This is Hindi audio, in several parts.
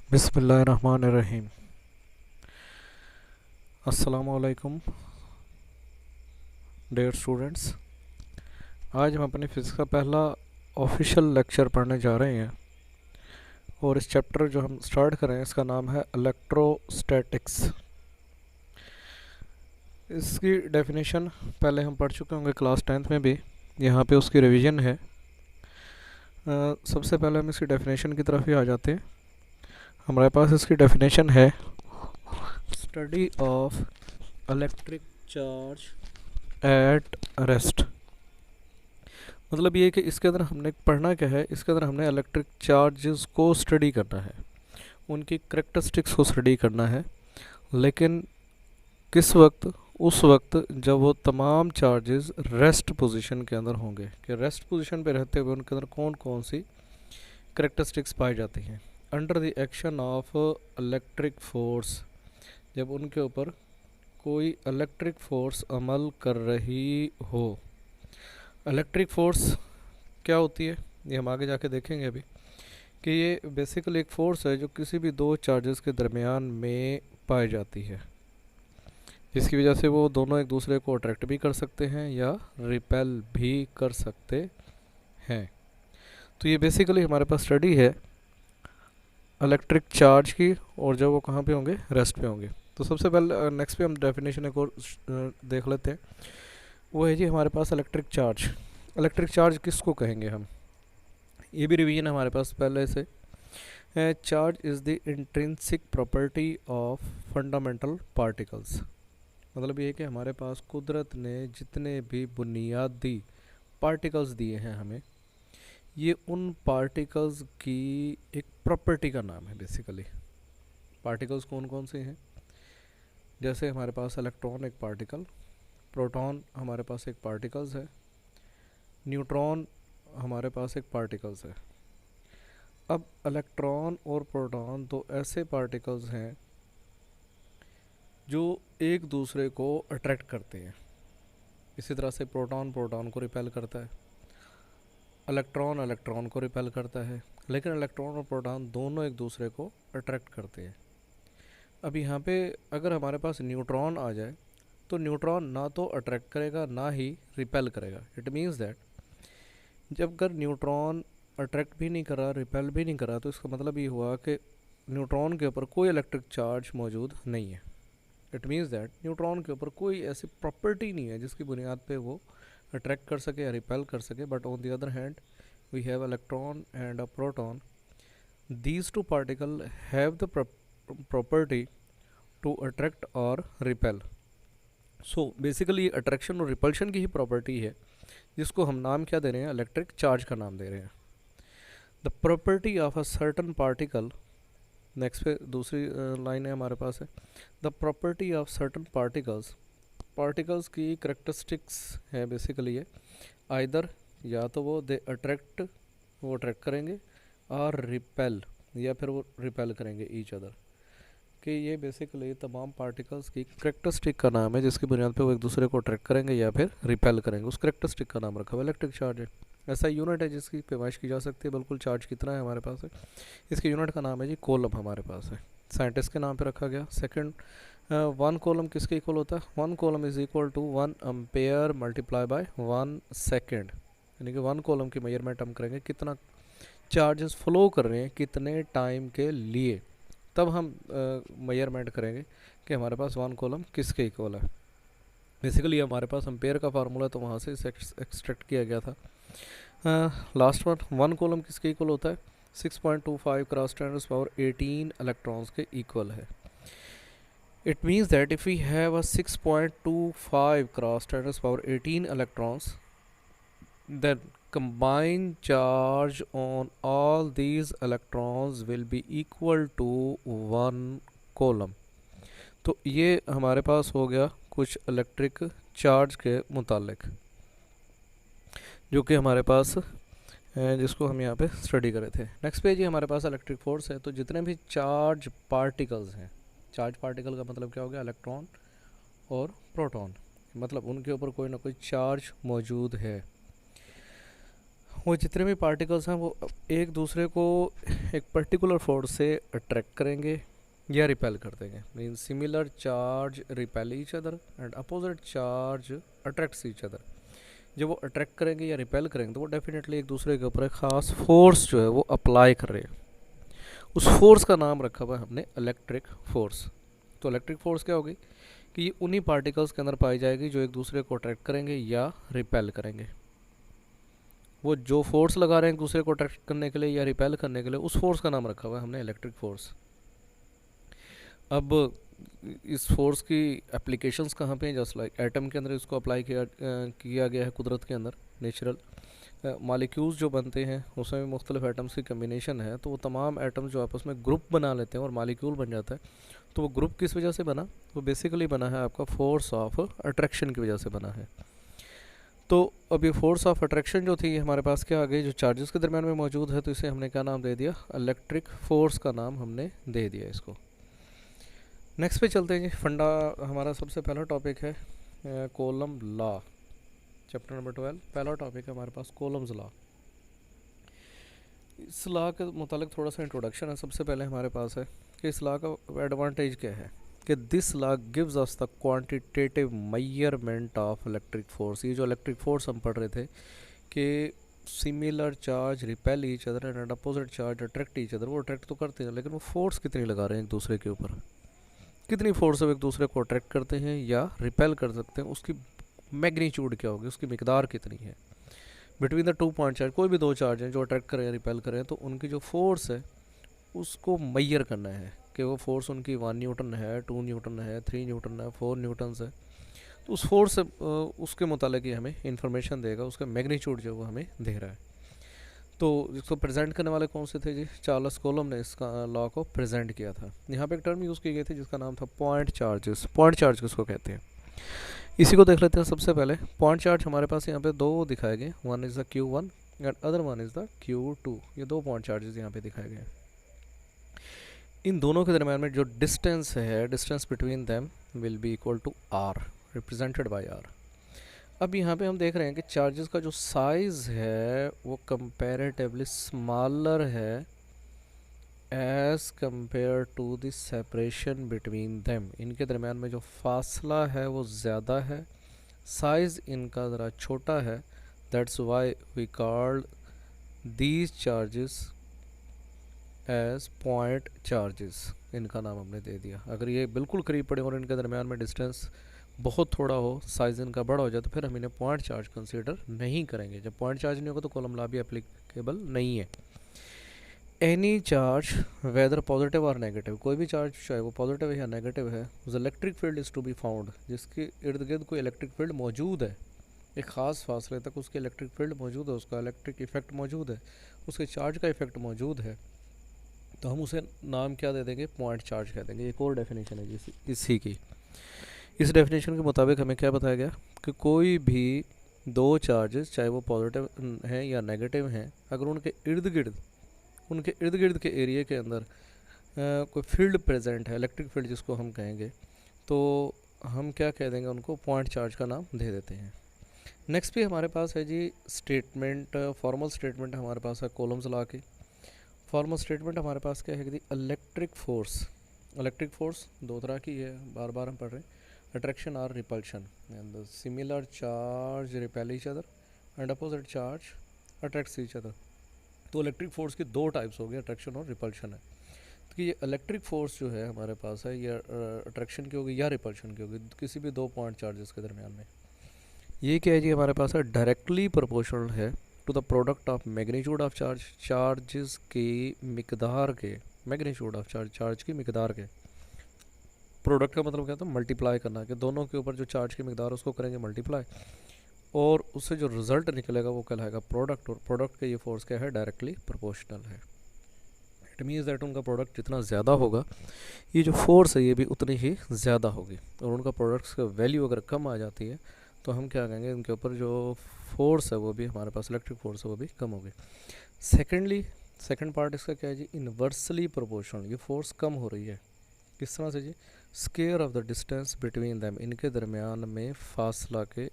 बिस्मिल्लाहिर्रहमानिर्रहीम। अस्सलामुअलैकुम डियर स्टूडेंट्स। आज हम अपनी फ़िज़िक्स का पहला ऑफिशियल लेक्चर पढ़ने जा रहे हैं और इस चैप्टर जो हम स्टार्ट कर रहे हैं इसका नाम है इलेक्ट्रोस्टैटिक्स। इसकी डेफिनेशन पहले हम पढ़ चुके होंगे क्लास 10th में भी, यहाँ पे उसकी रिवीजन है। सबसे पहले हम इसकी डेफिनेशन की तरफ ही आ जाते हैं। हमारे पास इसकी डेफिनेशन है study of electric charge at rest. मतलब ये है कि इसके अंदर हमने पढ़ना क्या है, इसके अंदर हमने इलेक्ट्रिक चार्जेस को स्टडी करना है, उनकी करेक्टरिस्टिक्स को स्टडी करना है। लेकिन किस वक्त? उस वक्त जब वो तमाम चार्जेस रेस्ट पोजीशन के अंदर होंगे, कि रेस्ट पोजीशन पे रहते हुए उनके अंदर कौन कौन सी करेक्टरिस्टिक्स पाई जाती हैं। Under the action of electric force, जब उनके ऊपर कोई इलेक्ट्रिक फोर्स अमल कर रही हो। इलेक्ट्रिक फोर्स क्या होती है ये हम आगे जाके देखेंगे अभी, कि ये बेसिकली एक फोर्स है जो किसी भी दो चार्जेस के दरमियान में पाई जाती है, जिसकी वजह से वो दोनों एक दूसरे को अट्रैक्ट भी कर सकते हैं या रिपेल भी कर सकते हैं। तो ये बेसिकली हमारे पास स्टडी है इलेक्ट्रिक चार्ज की, और जब वो कहाँ पे होंगे? रेस्ट पे होंगे। तो सबसे पहले नेक्स्ट पे हम डेफिनेशन एक और देख लेते हैं। वो है जी हमारे पास इलेक्ट्रिक चार्ज। इलेक्ट्रिक चार्ज किसको कहेंगे हम? ये भी रिवीजन है हमारे पास पहले से। Charge is the intrinsic property of fundamental particles. मतलब ये है कि हमारे पास कुदरत ने जितने भी बुनियादी पार्टिकल्स दिए हैं हमें, ये उन पार्टिकल्स की एक प्रॉपर्टी का नाम है। बेसिकली पार्टिकल्स कौन कौन से हैं? जैसे हमारे पास इलेक्ट्रॉन एक पार्टिकल, प्रोटॉन हमारे पास एक पार्टिकल्स है, न्यूट्रॉन हमारे पास एक पार्टिकल्स है। अब इलेक्ट्रॉन और प्रोटॉन तो ऐसे पार्टिकल्स हैं जो एक दूसरे को अट्रैक्ट करते हैं। इसी तरह से प्रोटॉन प्रोटॉन को रिपेल करता है, इलेक्ट्रॉन इलेक्ट्रॉन को रिपेल करता है, लेकिन इलेक्ट्रॉन और प्रोटॉन दोनों एक दूसरे को अट्रैक्ट करते हैं। अब यहाँ पे अगर हमारे पास न्यूट्रॉन आ जाए तो न्यूट्रॉन ना तो अट्रैक्ट करेगा ना ही रिपेल करेगा। इट मीन्स दैट जब अगर न्यूट्रॉन अट्रैक्ट भी नहीं करा, रिपेल भी नहीं करा, तो इसका मतलब ये हुआ कि न्यूट्रॉन के ऊपर कोई इलेक्ट्रिक चार्ज मौजूद नहीं है। इट मीन्स दैट न्यूट्रॉन के ऊपर कोई ऐसी प्रॉपर्टी नहीं है जिसकी बुनियाद पे वो अट्रैक्ट कर सके या रिपेल कर सके। But on the other hand we have electron and a proton. These two particle have the property to attract or repel. So basically attraction और रिपल्शन की ही प्रॉपर्टी है, जिसको हम नाम क्या दे रहे हैं? इलेक्ट्रिक चार्ज का नाम दे रहे हैं। The property of a certain particle, next पे दूसरी लाइन है हमारे पास है, the property of certain particles. Particles की करेक्टरिस्टिक्स है बेसिकली ये, आइदर या तो वो दे अट्रैक्ट, वो अट्रैक्ट करेंगे, और रिपेल, या फिर वो रिपेल करेंगे ईच अदर। कि ये बेसिकली तमाम पार्टिकल्स की करेक्टरिस्टिक का नाम है, जिसकी बुनियाद पे वो एक दूसरे को अट्रैक्ट करेंगे या फिर रिपेल करेंगे। उस करेक्टरिस्टिक का नाम रखा हुआ इलेक्ट्रिक चार्ज है। ऐसा यूनिट है जिसकी पैमाइश की जा सकती है, बिल्कुल चार्ज कितना है हमारे पास है। इसके यूनिट का नाम है जी कॉलम, हमारे पास है, साइंटिस्ट के नाम पे रखा गया। सेकंड, वन कॉलम किसके इक्वल होता है? One coulomb is equal to 1 ampere multiply by 1 second. यानी कि वन कॉलम की मेजरमेंट हम करेंगे कितना चार्जेस फ्लो कर रहे हैं कितने टाइम के लिए, तब हम मेजरमेंट करेंगे कि हमारे पास वन कॉलम किसके इक्वल है। बेसिकली हमारे पास एम्पेयर का फार्मूला तो वहाँ से एक्सट्रैक्ट किया गया था। लास्ट वन कॉलम किसके इक्वल होता है? 6.25 क्रॉस 10⁻18 इलेक्ट्रॉन्स के इक्वल है। It means that if we have a 6.25 cross 10⁻18 electrons, then combined charge on all these electrons will be equal to 1 coulomb। तो ये हमारे पास हो गया कुछ इलेक्ट्रिक चार्ज के मुतालिक, जो कि हमारे पास जिसको हम यहाँ पे स्टडी करे थे। नेक्स्ट पेज ही हमारे पास इलेक्ट्रिक फोर्स है। तो जितने भी चार्ज पार्टिकल्स हैं, चार्ज पार्टिकल का मतलब क्या हो गया? इलेक्ट्रॉन और प्रोटॉन, मतलब उनके ऊपर कोई ना कोई चार्ज मौजूद है। वो जितने भी पार्टिकल्स हैं वो एक दूसरे को एक पर्टिकुलर फोर्स से अट्रैक्ट करेंगे या रिपेल कर देंगे। Mean similar charge repel each other and opposite charge attracts each other. जब वो अट्रैक्ट करेंगे या रिपेल करेंगे तो वो डेफिनेटली एक दूसरे के ऊपर एक ख़ास फोर्स जो है वो अप्लाई कर रहे हैं। उस फोर्स का नाम रखा हुआ है हमने इलेक्ट्रिक फोर्स। तो इलेक्ट्रिक फोर्स क्या होगी कि ये उन्हीं पार्टिकल्स के अंदर पाई जाएगी जो एक दूसरे को अट्रैक्ट करेंगे या रिपेल करेंगे। वो जो फोर्स लगा रहे हैं एक दूसरे को अट्रैक्ट करने के लिए या रिपेल करने के लिए, उस फोर्स का नाम रखा हुआ है हमने इलेक्ट्रिक फोर्स। अब इस फोर्स की एप्लीकेशंस कहाँ पे हैं? जस्ट लाइक एटम के अंदर इसको अप्लाई किया गया है कुदरत के अंदर। नेचुरल मालिक्यूल्स जो बनते हैं उसमें भी मुख्तलिफ एटम्स की कम्बिनेशन है, तो वो तमाम एटम्स जो आपस में ग्रुप बना लेते हैं और मालिक्यूल बन जाता है। तो वो ग्रुप किस वजह से बना? वो बेसिकली बना है आपका फोर्स ऑफ अट्रैक्शन की वजह से बना है। तो अब ये फोर्स ऑफ अट्रैक्शन जो थी हमारे पास क्या आ गई, जो चार्जेस के दरमियान में मौजूद है, तो इसे हमने क्या नाम दे दिया? इलेक्ट्रिक फोर्स का नाम हमने दे दिया इसको। नेक्स्ट पे चलते हैं जी। फंडा हमारा सबसे पहला टॉपिक है कोलम लॉ, चैप्टर नंबर 12। पहला टॉपिक है हमारे पास कोलम्स लॉ। इस लॉ के मुतालिक थोड़ा सा इंट्रोडक्शन है। सबसे पहले हमारे पास है कि इस लॉ का एडवांटेज क्या है कि this law gives us the quantitative measurement of electric force. ये जो इलेक्ट्रिक फोर्स हम पढ़ रहे थे कि similar charge repel each other and opposite charge attract each other, वो अट्रैक्ट तो करते हैं लेकिन वो फोर्स कितनी लगा रहे हैं एक दूसरे के ऊपर, कितनी फोर्स अब एक दूसरे को अट्रैक्ट करते हैं या रिपेल कर सकते हैं, उसकी मैग्नीट्यूड क्या होगी, उसकी मिकदार कितनी है between the two point charge. कोई भी दो चार्ज हैं जो अट्रैक्ट करें या रिपेल करें, तो उनकी जो फोर्स है उसको मैयर करना है कि वो फोर्स उनकी 1 न्यूटन है, 2 न्यूटन है, 3 न्यूटन है, 4 न्यूटन है। तो उस फोर्स से उसके मुतालिक ही हमें इंफॉर्मेशन देगा, उसका मैग्नीट्यूड जो वो हमें दे रहा है। तो इसको प्रेजेंट करने वाले कौन से थे जी? चार्ल्स कोलम ने इसका लॉ को प्रेजेंट किया था। यहाँ पे एक टर्म यूज़ की गई थी जिसका नाम था पॉइंट चार्जेस। पॉइंट चार्ज किसको कहते हैं, इसी को देख लेते हैं। सबसे पहले पॉइंट चार्ज हमारे पास यहाँ पे दो दिखाए गए, one is the Q1 and other one is the Q2। ये दो पॉइंट चार्जेस यहाँ पे दिखाए गए। इन दोनों के दरम्यान में जो डिस्टेंस है, distance between them will be equal to R, represented by R। अब यहाँ पे हम देख रहे हैं कि चार्जेस का जो साइज़ है वो कंपैरेटिवली स्मॉलर है as compare to the separation between them. इनके दरमियान में जो फासला है वो ज़्यादा है, साइज़ इनका ज़रा छोटा है। That's why we called these charges as point charges. इनका नाम हमने दे दिया। अगर ये बिल्कुल करीब पड़े और इनके दरमियान में डिस्टेंस बहुत थोड़ा हो, साइज़ इनका बड़ा हो जाए, तो फिर हम इन्हें पॉइंट चार्ज कंसीडर नहीं करेंगे। जब पॉइंट चार्ज नहीं होगा तो कॉलम लॉ भी एप्लीकेबल नहीं है। एनी चार्ज वेदर पॉजिटिव और नेगेटिव, कोई भी चार्ज चाहे वो पॉजिटिव है या नेगेटिव है, उस electric field is to be found, जिसके इर्द गिर्द कोई इलेक्ट्रिक फील्ड मौजूद है, एक ख़ास फासले तक उसके इलेक्ट्रिक फील्ड मौजूद है, उसका इलेक्ट्रिक इफेक्ट मौजूद है, उसके चार्ज का इफेक्ट मौजूद है, तो हम उसे नाम क्या दे देंगे? पॉइंट चार्ज कह देंगे। एक और डेफिनेशन है इसी की। इस डेफिनेशन के मुताबिक हमें क्या बताया गया कि कोई भी दो चार्जेस चाहे वो पॉजिटिव हैं या नेगेटिव हैं, अगर उनके इर्द गिर्द के एरिया के अंदर कोई फील्ड प्रेजेंट है, इलेक्ट्रिक फील्ड जिसको हम कहेंगे, तो हम क्या कह देंगे? उनको पॉइंट चार्ज का नाम दे देते हैं। नेक्स्ट भी हमारे पास है जी स्टेटमेंट, फॉर्मल स्टेटमेंट हमारे पास है कोलम्स लॉ की। फॉर्मल स्टेटमेंट हमारे पास क्या है कि इलेक्ट्रिक फोर्स दो तरह की है, बार बार हम पढ़ रहे हैं, अट्रैक्शन और repulsion. And similar charge repel each other and opposite charge attracts each other. तो इलेक्ट्रिक फोर्स की दो टाइप्स हो गए, अट्रैक्शन और रिपल्शन है। तो ये इलेक्ट्रिक फोर्स जो है हमारे पास है, ये अट्रैक्शन की होगी या रिपल्शन की होगी, किसी भी दो पॉइंट चार्जेस के दरमियान में। ये क्या है जी? हमारे पास है डायरेक्टली प्रोपोर्शनल है to the product of magnitude of charge, charges की मिकदार के, मैग्नीट्यूड ऑफ चार्ज की मिकदार के। प्रोडक्ट का मतलब क्या था? मल्टीप्लाई करना, कि दोनों के ऊपर जो चार्ज की मिकदार उसको करेंगे मल्टीप्लाई, और उससे जो रिजल्ट निकलेगा वो कहलाएगा प्रोडक्ट। और प्रोडक्ट के ये फोर्स क्या है? डायरेक्टली प्रोपोर्शनल है। इट मीन्स दैट उनका प्रोडक्ट जितना ज़्यादा होगा, ये जो फोर्स है ये भी उतनी ही ज़्यादा होगी। और उनका प्रोडक्ट्स का वैल्यू अगर कम आ जाती है तो हम क्या कहेंगे? इनके ऊपर जो फोर्स है वो भी, हमारे पास इलेक्ट्रिक फोर्स है वो भी कम होगी। सेकेंड पार्ट इसका क्या है जी? Inversely proportional. ये फोर्स कम हो रही है, किस तरह से जी? Square of the distance between them, इनके दरमियान में फासला के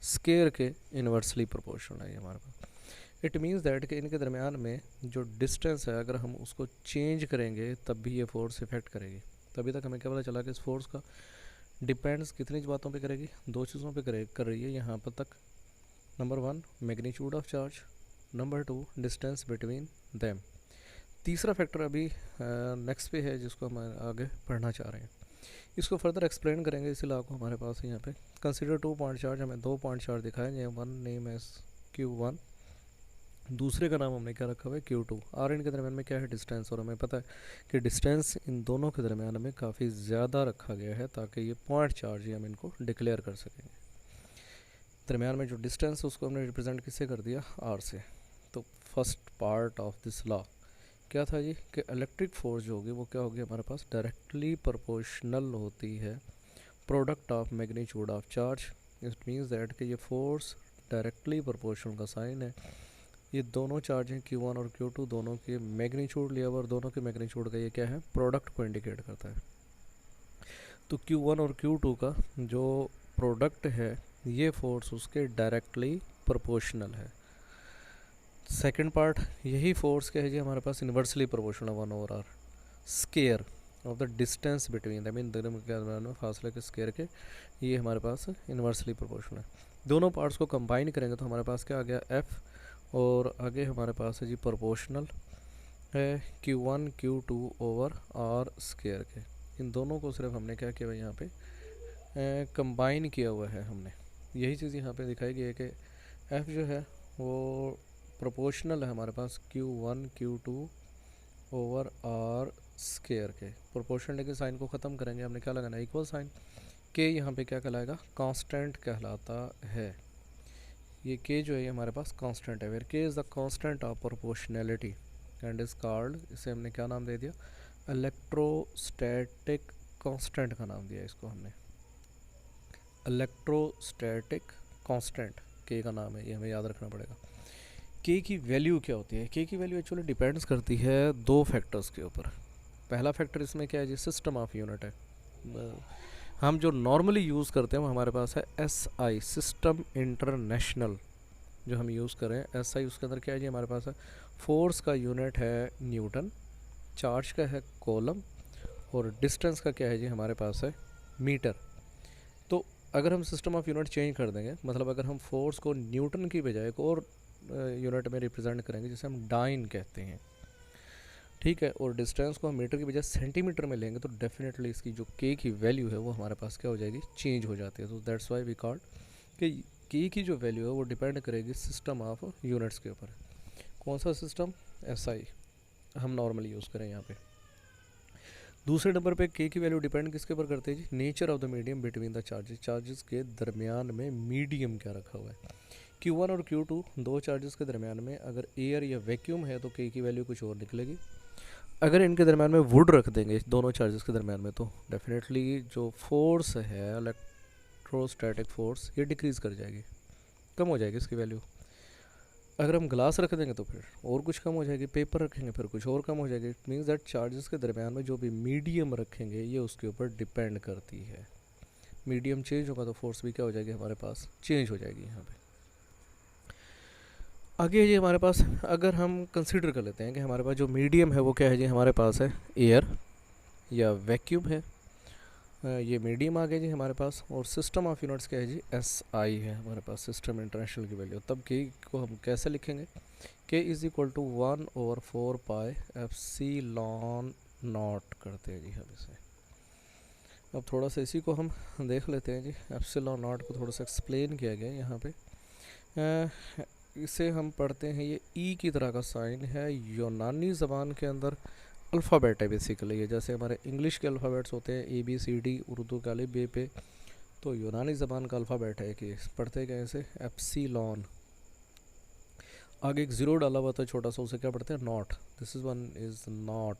स्केयर के इन्वर्सली प्रोपोर्शनल है ये हमारे पास। इट मीन्स दैट कि इनके दरमियान में जो डिस्टेंस है अगर हम उसको चेंज करेंगे तब भी ये फोर्स इफेक्ट करेगी। तभी तक हमें क्या पता चला कि इस फोर्स का डिपेंड्स कितनी बातों पे करेगी, दो चीज़ों पे कर रही है यहाँ पर तक। Number 1 magnitude of charge, number 2 distance between them. तीसरा फैक्टर अभी नेक्स्ट पे है जिसको हम आगे पढ़ना चाह रहे हैं, इसको फर्दर एक्सप्लेन करेंगे। इस लॉ को हमारे पास है यहाँ पे कंसीडर 2 पॉइंट चार्ज, हमें 2 पॉइंट चार्ज दिखाए हैं, वन नेम एस Q1, दूसरे का नाम हमने क्या रखा हुआ है Q2। और इनके दरमियान में क्या है डिस्टेंस, और हमें पता है कि डिस्टेंस इन दोनों के दरमियान में काफ़ी ज़्यादा रखा गया है ताकि ये पॉइंट चार्ज ही हम इनको डिक्लेयर कर सकेंगे। दरमियान में जो डिस्टेंस है उसको हमने रिप्रेजेंट किससे कर दिया, R से। तो first part of this law क्या था जी कि इलेक्ट्रिक फोर्स जो होगी वो क्या होगी हमारे पास डायरेक्टली प्रोपोर्शनल होती है product of magnitude of charge. It means that कि ये फोर्स डायरेक्टली प्रोपोर्शनल का साइन है। ये दोनों चार्ज हैं Q1 और Q2, दोनों के मैग्नीट्यूड लिया हुआ और दोनों के मैग्नीट्यूड का ये क्या है प्रोडक्ट को इंडिकेट करता है। तो Q1 और Q2 का जो प्रोडक्ट है ये फोर्स उसके डायरेक्टली प्रोपोर्शनल है। सेकंड पार्ट यही फोर्स क्या है जी हमारे पास inversely proportional 1/r square of the distance between that mean दोनों फासले के स्केयर के, ये हमारे पास इन्वर्सली प्रोपोर्शनल है। दोनों पार्ट्स को कंबाइन करेंगे तो हमारे पास क्या आ गया F, और आगे हमारे पास है जी प्रोपोर्शनल है Q1 Q2 over R square के। इन दोनों को सिर्फ हमने क्या किया यहाँ पे कंबाइन किया हुआ है हमने, यही चीज़ यहाँ पे दिखाई गई है कि F जो है वो प्रोपोर्शनल है हमारे पास Q1 Q2 over R square के। प्रोपोर्शनल के साइन को ख़त्म करेंगे, हमने क्या लगाना इक्वल साइन के, यहाँ पे क्या कहलाएगा कांस्टेंट कहलाता है। ये के जो है हमारे पास कांस्टेंट है, वेयर के is the constant of proportionality and is called, इसे हमने क्या नाम दे दिया इलेक्ट्रोस्टैटिक कांस्टेंट का नाम दिया इसको हमने, इलेक्ट्रोस्टैटिक कांस्टेंट के का नाम है, ये हमें याद रखना पड़ेगा। के की वैल्यू क्या होती है, के की वैल्यू एक्चुअली डिपेंड्स करती है दो फैक्टर्स के ऊपर। पहला फैक्टर इसमें क्या है जी सिस्टम ऑफ यूनिट है। हम जो नॉर्मली यूज़ करते हैं वो हमारे पास है SI सिस्टम इंटरनेशनल, जो हम यूज़ करें SI, उसके अंदर क्या है जी हमारे पास है फोर्स का यूनिट है न्यूटन, चार्ज का है कॉलम, और डिस्टेंस का क्या है जी हमारे पास है मीटर। तो अगर हम सिस्टम ऑफ यूनिट चेंज कर देंगे, मतलब अगर हम फोर्स को न्यूटन की बजाय एक और यूनिट में रिप्रेजेंट करेंगे जिसे हम डाइन कहते हैं, ठीक है, और डिस्टेंस को हम मीटर की बजाय सेंटीमीटर में लेंगे, तो डेफिनेटली इसकी जो के की वैल्यू है वो हमारे पास क्या हो जाएगी चेंज हो जाती है। तो दैट्स वाई वी कॉल्ड कि के की जो वैल्यू है वो डिपेंड करेगी सिस्टम ऑफ यूनिट्स के ऊपर। कौन सा सिस्टम, SI हम नॉर्मली यूज़ करें यहाँ पे। दूसरे नंबर पे के की वैल्यू डिपेंड किसके ऊपर करते हैं जी, nature of the medium between the charges, charges के दरमियान में मीडियम क्या रखा हुआ है। Q1 और Q2 दो चार्जेस के दरमियान में अगर एयर या वैक्यूम है तो के की वैल्यू कुछ और निकलेगी। अगर इनके दरमियान में वुड रख देंगे दोनों चार्जेस के दरमियान में तो डेफिनेटली जो फोर्स है इलेक्ट्रोस्टैटिक फोर्स ये डिक्रीज़ कर जाएगी, कम हो जाएगी इसकी वैल्यू। अगर हम ग्लास रख देंगे तो फिर और कुछ कम हो जाएगी, पेपर रखेंगे फिर कुछ और कम हो जाएगी। इट मीन्स दैट चार्जेस के दरमियान में जो भी मीडियम रखेंगे ये उसके ऊपर डिपेंड करती है। मीडियम चेंज होगा तो फोर्स भी क्या हो जाएगी हमारे पास चेंज हो जाएगी। यहाँ पे आगे जी हमारे पास अगर हम कंसीडर कर लेते हैं कि हमारे पास जो मीडियम है वो क्या है जी हमारे पास है एयर या वैक्यूम है, ये मीडियम आ गया जी हमारे पास, और सिस्टम ऑफ यूनिट्स क्या है जी SI है हमारे पास सिस्टम इंटरनेशनल की वैल्यू। तब के को हम कैसे लिखेंगे, K is equal to 1/4 pi epsilon nought करते हैं जी हम इसे। अब थोड़ा सा इसी को हम देख लेते हैं जी, एप्सिलॉन नॉट को थोड़ा सा एक्सप्लेन किया गया यहाँ पे। इसे हम पढ़ते हैं, ये ई की तरह का साइन है, यूनानी ज़बान के अंदर अल्फ़ाबेट है बेसिकली, ये जैसे हमारे इंग्लिश के अल्फ़ाबेट्स होते हैं ABCD, उर्दू का अलिफ बे पे, तो यूनानी ज़बान का अल्फ़ाबेट है कि पढ़ते क्या ऐसे एप्सिलॉन, आगे एक ज़ीरो डाला हुआ था छोटा सा, उसे क्या पढ़ते हैं not, this is one is not,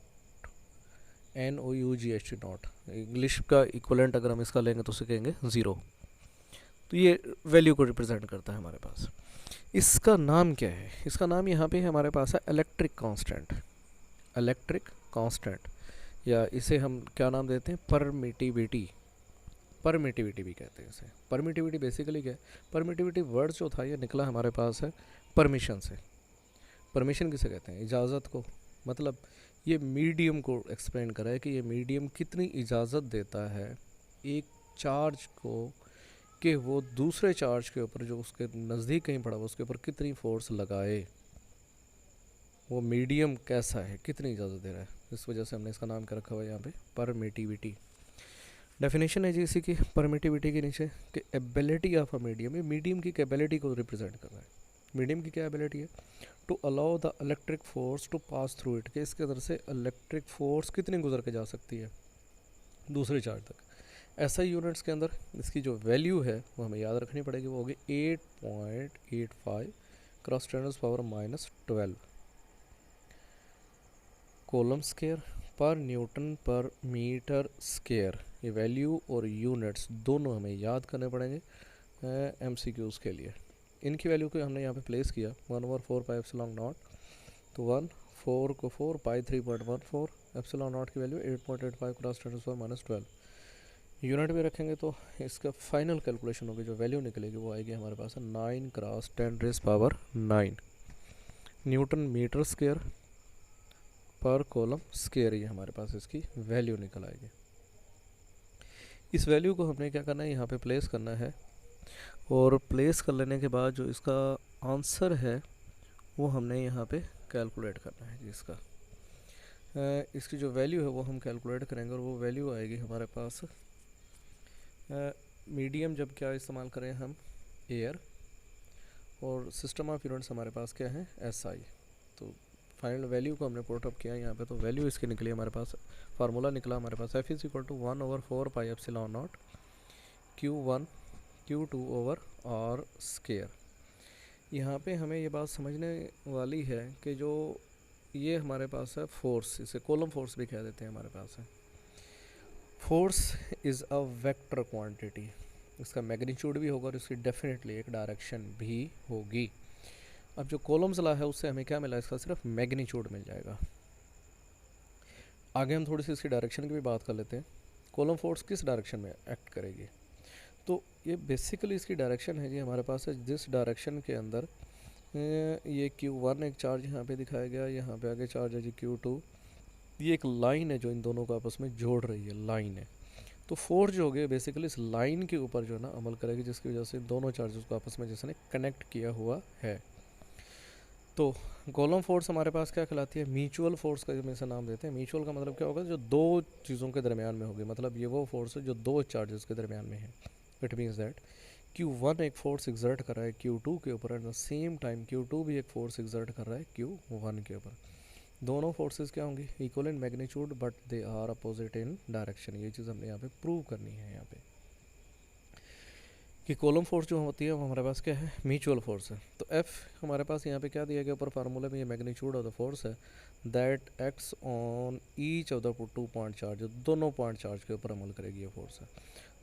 NOUGHT not. English का इक्वलेंट अगर हम इसका लेंगे तो उसे कहेंगे ज़ीरो। तो ये वैल्यू को रिप्रेजेंट करता है हमारे पास। इसका नाम क्या है, इसका नाम यहाँ पे हमारे पास है इलेक्ट्रिक कांस्टेंट, इलेक्ट्रिक कांस्टेंट, या इसे हम क्या नाम देते हैं परमिटिविटी, परमिटिविटी भी कहते हैं इसे। परमिटिविटी बेसिकली क्या है, परमिटिविटी वर्ड जो था ये निकला हमारे पास है परमिशन से, परमिशन किसे कहते हैं? इजाज़त को। मतलब ये मीडियम को एक्सप्लेन करा है कि ये मीडियम कितनी इजाज़त देता है एक चार्ज को कि वो दूसरे चार्ज के ऊपर जो उसके नज़दीक कहीं पड़ा हुआ उसके ऊपर कितनी फोर्स लगाए। वो मीडियम कैसा है, कितनी इजाज़त दे रहा है, इस वजह से हमने इसका नाम क्या रखा हुआ है यहाँ पे, परमिटिविटी। डेफिनेशन है जी इसी की परमिटिविटी के नीचे कि एबिलिटी ऑफ अ मीडियम, ये मीडियम की कैपेबिलिटी को रिप्रेजेंट कर रहा है। मीडियम की क्या एबिलिटी है? To allow the electric force to pass through it, कि इसके अंदर से इलेक्ट्रिक फोर्स कितनी गुजर के जा सकती है दूसरे चार्ज तक। ऐसा यूनिट्स के अंदर इसकी जो वैल्यू है वो हमें याद रखनी पड़ेगी, वो होगी 8.85 क्रॉस 10⁻⁻12 कूलम स्क्वायर पर न्यूटन पर मीटर स्क्वायर। ये वैल्यू और यूनिट्स दोनों हमें याद करने पड़ेंगे एमसीक्यूज़ के लिए। इनकी वैल्यू को हमने यहाँ पे प्लेस किया 1/4 पाई एप्सिलॉन नॉट, तो 1 4 को 4 पाई 3.14 एप्सिलॉन नॉट की वैल्यू 8.85 क्रॉस 10⁻⁻12। यूनिट में रखेंगे तो इसका फाइनल कैलकुलेशन होगी, जो वैल्यू निकलेगी वो आएगी हमारे पास 9 क्रॉस 10⁻9 न्यूटन मीटर स्क्वायर पर कॉलम स्क्वायर। ये हमारे पास इसकी वैल्यू निकल आएगी। इस वैल्यू को हमने क्या करना है, यहाँ पे प्लेस करना है, और प्लेस कर लेने के बाद जो इसका आंसर है वो हमने यहाँ पे कैलकुलेट करना है जी। इसकी जो वैल्यू है वो हम कैलकुलेट करेंगे, और वो वैल्यू आएगी हमारे पास मीडियम जब क्या इस्तेमाल करें हम, एयर, और सिस्टम ऑफ यूनिट्स हमारे पास क्या है, एसआई। तो फाइनल वैल्यू को हमने पुट अप किया यहाँ पे, तो वैल्यू इसकी निकली हमारे पास, फार्मूला निकला हमारे पास F is equal to 1/4 pi epsilon nought Q1 Q2 over R square. यहाँ पे हमें ये बात समझने वाली है कि जो ये हमारे पास है फोर्स, इसे कॉलम फोर्स भी कह देते हैं हमारे पास है। Force is a vector quantity, इसका मैग्नीट्यूड भी होगा और इसकी डेफिनेटली एक डायरेक्शन भी होगी। अब जो कॉलम्स ला है उससे हमें क्या मिला, इसका सिर्फ मैग्नीट्यूड मिल जाएगा। आगे हम थोड़ी सी इसकी डायरेक्शन की भी बात कर लेते हैं। कॉलम फोर्स किस डायरेक्शन में एक्ट करेगी, तो ये बेसिकली इसकी डायरेक्शन है जी हमारे पास है, जिस डायरेक्शन के अंदर ये Q1 एक चार्ज यहाँ पे दिखाया गया, यहाँ पे आगे चार्ज है जी Q2, ये एक लाइन है जो इन दोनों को आपस में जोड़ रही है, लाइन है। तो फोर्स जो होगी बेसिकली इस लाइन के ऊपर जो है ना अमल करेगी, जिसकी वजह से दोनों चार्जेस को आपस में जिसने कनेक्ट किया हुआ है। तो कॉलम फोर्स हमारे पास क्या कहलाती है, म्यूचुअल फोर्स का जब इसे नाम देते हैं। म्यूचुअल का मतलब क्या होगा, जो दो चीज़ों के दरमियान में होगी, मतलब ये वो फोर्स है जो दो चार्जेस के दरमियान में है। इट मीन्स दैट Q1 एक फोर्स एग्जर्ट कर रहा है Q2 के ऊपर, at the same time Q2 भी एक फोर्स एग्जर्ट कर रहा है Q1 के ऊपर। दोनों फोर्सेस क्या होंगी, equal in magnitude but they are opposite in direction. ये चीज़ हमने यहाँ पे प्रूव करनी है यहाँ पे कि कॉलम फोर्स जो होती है वो हमारे पास क्या है, म्यूचुअल फोर्स है। तो F हमारे पास यहाँ पे क्या दिया गया ऊपर फार्मूले में, ये मैग्नीट्यूड ऑफ द फोर्स है that acts on each of the 2 point charge, दोनों पॉइंट चार्ज के ऊपर अमल करेगी ये फोर्स है।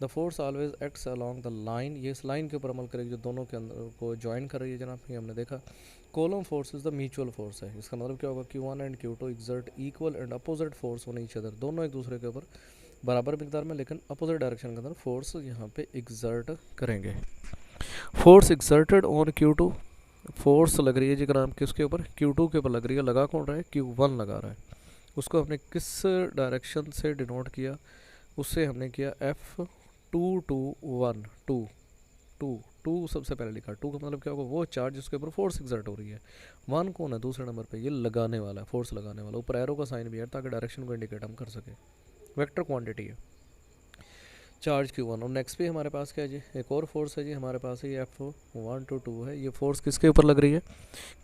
The force always acts along the line, ये इस लाइन के ऊपर अमल करेगी जो दोनों के अंदर को ज्वाइन कर रही है जनाब, ये हमने देखा। Column force is the mutual force है, इसका मतलब क्या होगा, Q1 and Q2 exert equal and opposite force on each other, दोनों एक दूसरे के ऊपर बराबर मिकदार में लेकिन अपोजिट डायरेक्शन के अंदर फोर्स यहाँ पे एक्सर्ट करेंगे। Force exerted on Q2, force लग रही है जी ग्राम किसके ऊपर, Q2 के ऊपर लग रही है। लगा कौन रहा है, Q1 लगा रहा है। उसको हमने किस डायरेक्शन से डिनोट किया, उससे हमने किया F221 टू टू टू सबसे पहले लिखा। टू का मतलब क्या होगा, वो चार्ज जिसके ऊपर फोर्स एक्सर्ट हो रही है। वन कौन है दूसरे नंबर पे, ये लगाने वाला है, फोर्स लगाने वाला। ऊपर एरो का साइन भी है ताकि डायरेक्शन को इंडिकेट हम कर सके। वेक्टर क्वांटिटी है चार्ज Q1। और नेक्स्ट भी हमारे पास क्या है जी, एक और फोर्स है जी हमारे पास है, ये F122 है। ये फोर्स किसके ऊपर लग रही है,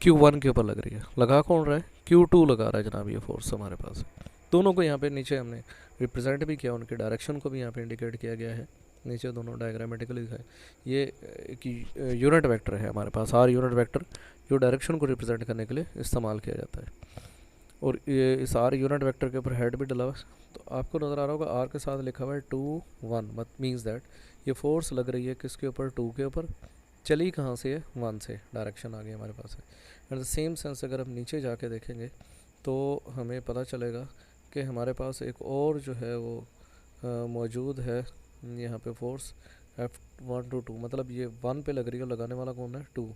Q1 के ऊपर लग रही है। लगा कौन रहा है, Q2 लगा रहा है जनाब ये फोर्स हमारे पास। दोनों को यहाँ पे नीचे हमने रिप्रेजेंट भी किया, उनके डायरेक्शन को भी यहाँ पे इंडिकेट किया गया है। नीचे दोनों डायग्रामेटिकली है। ये यूनिट वेक्टर है हमारे पास, R यूनिट वेक्टर, जो डायरेक्शन को रिप्रेजेंट करने के लिए इस्तेमाल किया जाता है। और ये इस R यूनिट वेक्टर के ऊपर हेड भी डला हुआ है, तो आपको नज़र आ रहा होगा R के साथ लिखा हुआ है 2 1, मत मीन्स दैट ये फोर्स लग रही है किसके ऊपर, 2 के ऊपर। चली कहाँ से है, 1 से, डायरेक्शन आ गई हमारे पास है। एट द सेम सेंस अगर हम नीचे जाके देखेंगे तो हमें पता चलेगा कि हमारे पास एक और जो है वो मौजूद है यहाँ पे फोर्स F122, मतलब ये 1 पे लग रही है, लगाने वाला कौन है, 2।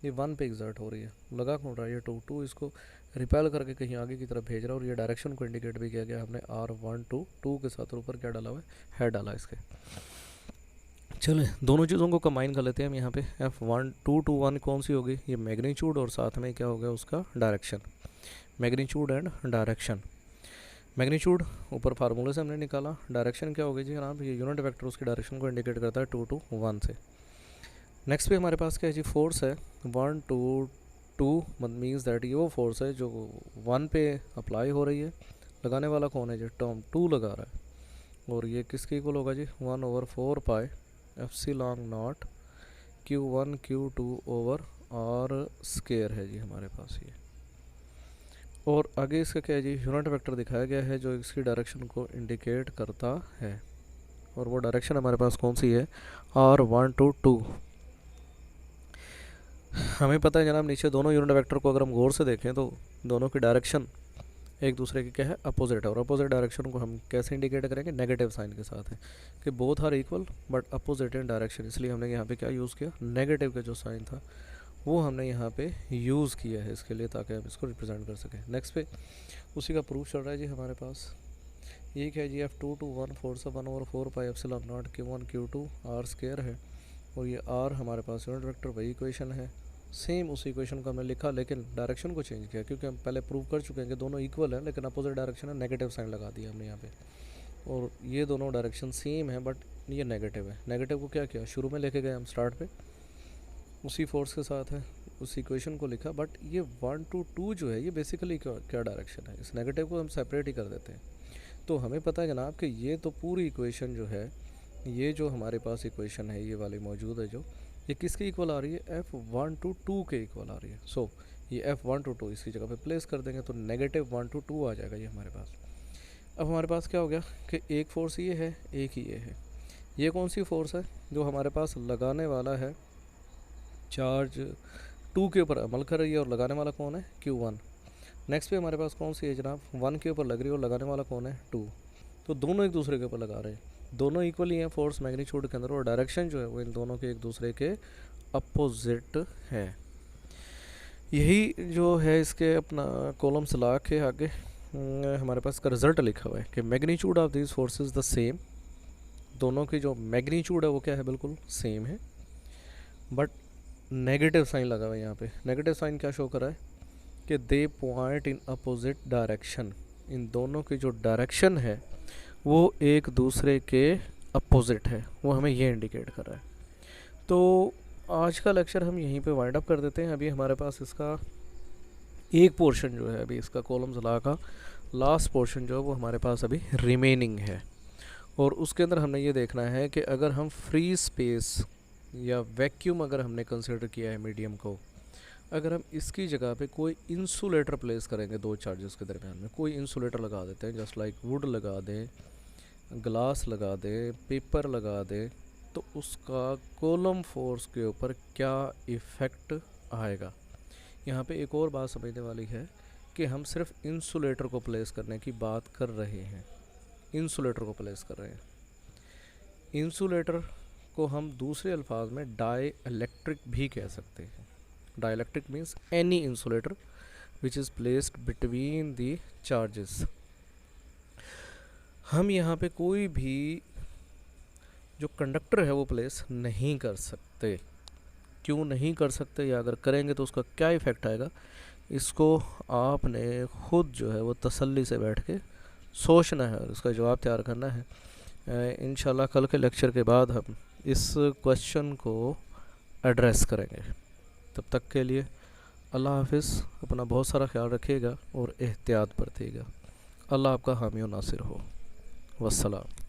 ये 1 पे एग्जर्ट हो रही है, लगा कौन रहा है, ये 2 इसको रिपेल करके कहीं आगे की तरफ भेज रहा है, और ये डायरेक्शन को इंडिकेट भी किया गया हमने R1 2 के साथ, ऊपर क्या डाला हुआ है डाला इसके। चले दोनों चीज़ों को कंबाइन कर लेते हैं हम यहाँ पे। F1 कौन सी होगी, ये मैग्नीट्यूड और साथ में क्या हो गया उसका direction, magnitude and direction. Magnitude ऊपर फार्मूले से हमने निकाला, डायरेक्शन क्या होगी जी जनाब, ये यूनिट वेक्टर उसकी डायरेक्शन को इंडिकेट करता है 2 to 1 से। नेक्स्ट पे हमारे पास क्या है जी, फोर्स है 1 to 2, मीन्स दैट ये वो फोर्स है जो 1 पे अप्लाई हो रही है, लगाने वाला कौन है जी, टर्म 2 लगा रहा है, और ये किसके इक्वल होगा जी 1/4 pi epsilon nought Q1 Q2 over R square है जी हमारे पास ये। और आगे इसका क्या है जी, यूनिट वेक्टर दिखाया गया है जो इसकी डायरेक्शन को इंडिकेट करता है, और वो डायरेक्शन हमारे पास कौन सी है, R1 to 2। हमें पता है जनाब नीचे दोनों यूनिट वेक्टर को अगर हम गौर से देखें तो दोनों की डायरेक्शन एक दूसरे की क्या है, अपोजिट है, और अपोजिट डायरेक्शन को हम कैसे इंडिकेट करेंगे, नेगेटिव साइन के साथ है कि both are equal but opposite in direction, इसलिए हमने यहाँ पे क्या यूज़ किया, नेगेटिव का जो साइन था वो हमने यहाँ पे यूज़ किया है इसके लिए, ताकि हम इसको रिप्रेजेंट कर सकें। नेक्स्ट पे उसी का प्रूफ चल रहा है जी हमारे पास, ये क्या है जी, F2 to 1 force 1/4 pi epsilon nought Q1 Q2 R square है, और ये R हमारे पास यूनिट वेक्टर वही इक्वेशन है, सेम उसी इक्वेशन को हमने लिखा लेकिन डायरेक्शन को चेंज किया, क्योंकि हम पहले प्रूव कर चुके हैं कि दोनों इक्वल हैं लेकिन अपोजिट डायरेक्शन है, नेगेटिव साइन लगा दिया हमने यहाँ पे, और ये दोनों डायरेक्शन सेम है बट ये नेगेटिव है। नेगेटिव को क्या किया, शुरू में लेके गए हम स्टार्ट पे, उसी फोर्स के साथ है, उस इक्वेशन को लिखा, बट ये 1 to 2 जो है ये बेसिकली क्या डायरेक्शन है, इस नेगेटिव को हम सेपरेट ही कर देते हैं। तो हमें पता है जनाब कि ये तो पूरी इक्वेशन जो है, ये जो हमारे पास इक्वेशन है ये वाली मौजूद है जो, ये किसके इक्वल आ रही है, F1 to 2 के इक्वल आ रही है। सो ये F1 to 2 इसकी जगह पे प्लेस कर देंगे तो -1 to 2 आ जाएगा ये हमारे पास। अब हमारे पास क्या हो गया कि एक फोर्स ये है, एक ही ये है, ये कौन सी फोर्स है जो हमारे पास लगाने वाला है, चार्ज 2 के ऊपर अमल कर रही है, और लगाने वाला कौन है, Q1। नेक्स्ट पे हमारे पास कौन सी है जनाब, 1 के ऊपर लग रही है और लगाने वाला कौन है, 2। तो दोनों एक दूसरे के ऊपर लगा रहे हैं, दोनों इक्वली हैं फोर्स मैग्नीट्यूड के अंदर, और डायरेक्शन जो है वो इन दोनों के एक दूसरे के अपोजिट है। यही जो है इसके अपना कॉलम सला के आगे हमारे पास का रिजल्ट लिखा हुआ है कि magnitude of these forces the same, दोनों की जो मैग्नीट्यूड है वो क्या है, बिल्कुल सेम है, बट नेगेटिव साइन लगा हुआ है यहाँ पे। नेगेटिव साइन क्या शो कर रहा है कि दे पॉइंट इन अपोजिट डायरेक्शन, इन दोनों की जो डायरेक्शन है वो एक दूसरे के अपोजिट है, वो हमें ये इंडिकेट कर रहा है। तो आज का लेक्चर हम यहीं पे वाइंड अप कर देते हैं। अभी हमारे पास इसका एक पोर्शन जो है, अभी इसका कॉलम्स ला का लास्ट पोर्शन जो है वो हमारे पास अभी रिमेनिंग है, और उसके अंदर हमने ये देखना है कि अगर हम फ्री स्पेस या वैक्यूम अगर हमने कंसिडर किया है मीडियम को, अगर हम इसकी जगह पे कोई इंसुलेटर प्लेस करेंगे, दो चार्जेस के दरमियान में कोई इंसुलेटर लगा देते हैं, जस्ट लाइक वुड लगा दें, ग्लास लगा दें, पेपर लगा दें, तो उसका कॉलम फोर्स के ऊपर क्या इफ़ेक्ट आएगा। यहाँ पे एक और बात समझने वाली है कि हम सिर्फ इंसुलेटर को प्लेस करने की बात कर रहे हैं, इंसुलेटर को प्लेस कर रहे हैं। इंसुलेटर को हम दूसरे अल्फाज में डाई इलेक्ट्रिक भी कह सकते हैं। Dielectric means any insulator which is placed between the charges. हम यहाँ पे कोई भी जो कंडक्टर है वो प्लेस नहीं कर सकते। क्यों नहीं कर सकते, या अगर करेंगे तो उसका क्या इफ़ेक्ट आएगा, इसको आपने खुद जो है वो तसल्ली से बैठ के सोचना है और उसका जवाब तैयार करना है। इंशाल्लाह कल के लेक्चर के बाद हम इस क्वेश्चन को एड्रेस करेंगे। तब तक के लिए अल्लाह हाफिज़, अपना बहुत सारा ख्याल रखिएगा और एहतियात बरतिएगा। अल्लाह आपका हामी और नासिर हो। वस्सलाम।